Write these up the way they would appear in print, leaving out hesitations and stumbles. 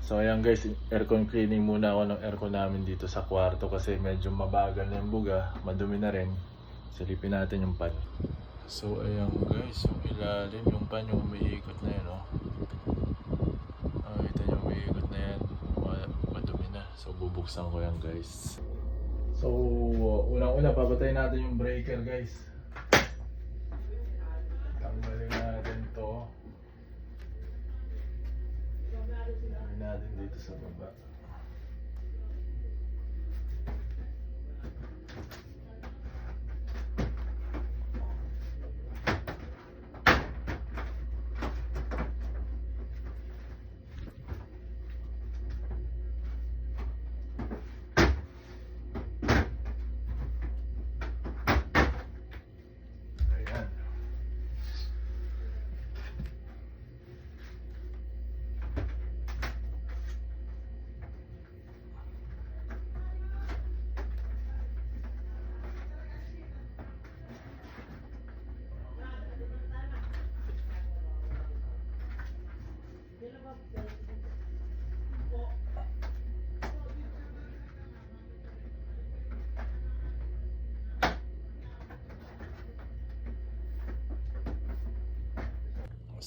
So ayan guys, aircon cleaning muna ako ng aircon namin dito sa kwarto kasi medyo mabagal na yung buga, madumi na rin. Silipin natin yung pan. So ayan guys, yung ilalim, yung pan yung umiikot na yun, oh. Kita nyo umiikot na yan, madumi na. So bubuksan ko yan guys. So unang-una papatayin natin yung breaker guys. Tanggalin natin to. Tanggalin natin dito sa baba.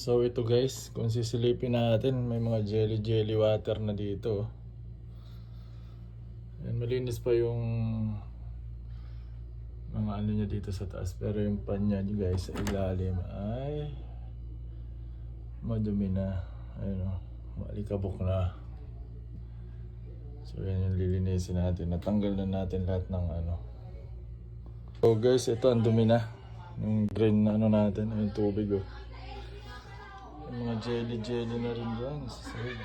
So ito guys, kung sisilipin natin, may mga jelly water na dito. Yan, malinis pa yung mga ano niya dito sa taas, pero yung pan niya guys sa ilalim ay madumi na. Ayun, malikabok na. So yan yung lilinisin natin. Natanggal na natin lahat ng ano. So guys, ito ang dumi na. Yung drain na ano natin, yung tubig, oh. Yung mga jelly na rin dyan sa side.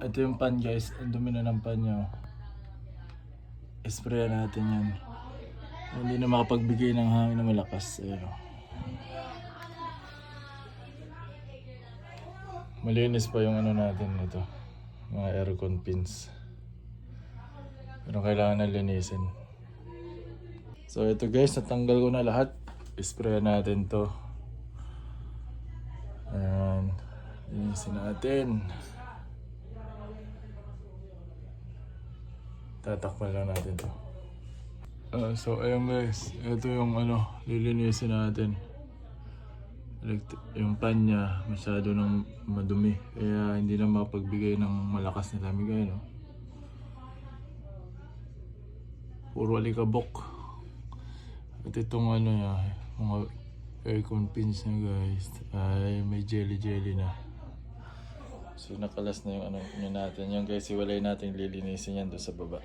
Ito yung pan guys, ang dumi na ng pan nyo. Spray natin yan. Hindi na makapagbigay ng hangin na malakas. Ayan, oh. Malinis pa yung ano natin ito, mga aircon pins. Pero kailangan na linisin. So ito guys, natanggal ko na lahat. Spray natin to. Ayan, linisin natin. Tatakpan lang natin to. So ayun guys, ito yung ano, lilinisin natin. Yung pan niya masyado nang madumi, kaya hindi na makapagbigay ng malakas na lamig, no? Puro alikabok. At itong ano niya, mga aircon pins niya guys, ay may jelly na. So nakalas na yung ano niya natin. Yung guys, iwalay natin, lilinisin yan doon sa baba.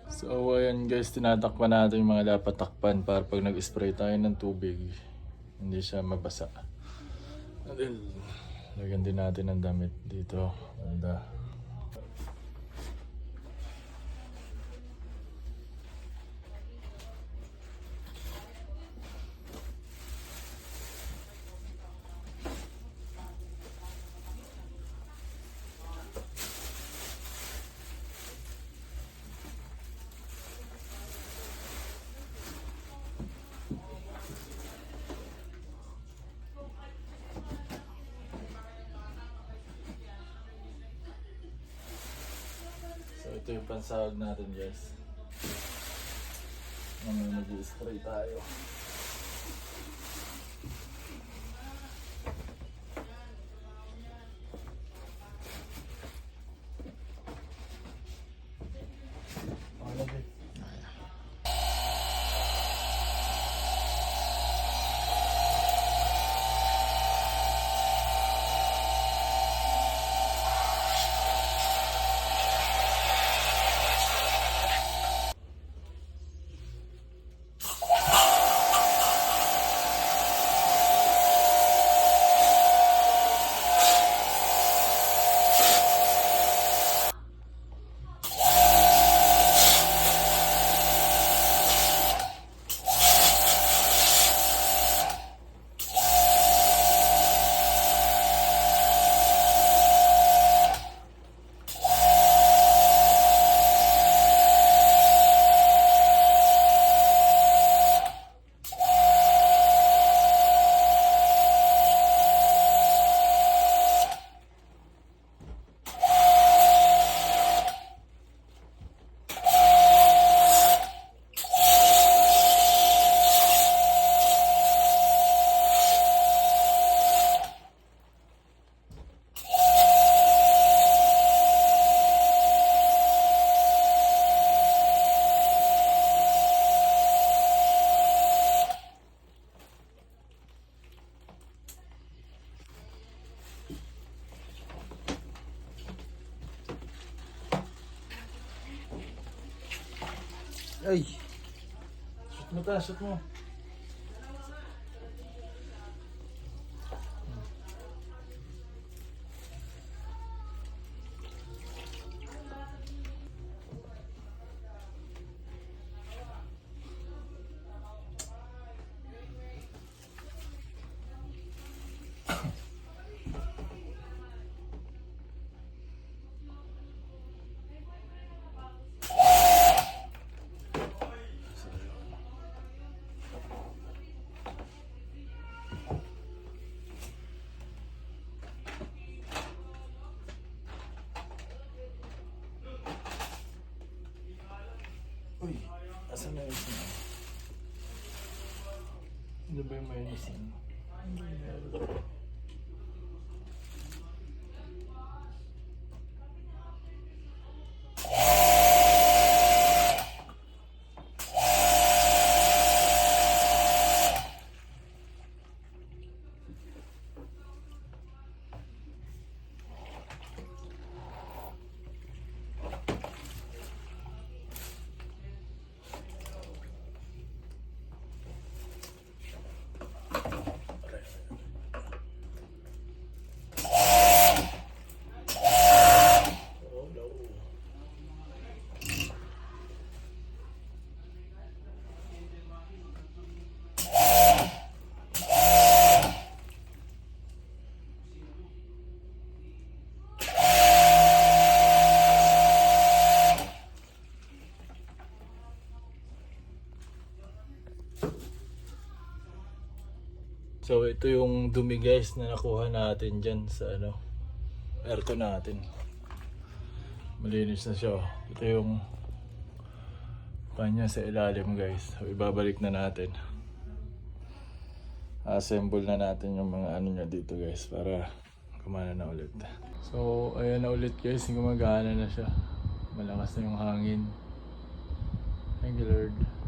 So ayan guys, tinatakpan natin yung mga dapat takpan para pag nag-spray tayo ng tubig, hindi siya mabasa. And then, lagyan din natin ang damit dito. Banda. Ito yung pansahog natin guys. Mag-i-spray tayo. Ay! Shoot mo ta, shoot mo. Uy, asan na yun? Ano ba yung minus na? So ito yung dumi guys na nakuha natin dyan sa ano, aircon natin. Malinis na siya. Ito yung kanya sa ilalim guys. So ibabalik na natin. Assemble na natin yung mga ano niya dito guys para gumana na ulit. So ayan na ulit guys, gumagana na siya. Malakas na yung hangin. Thank you Lord.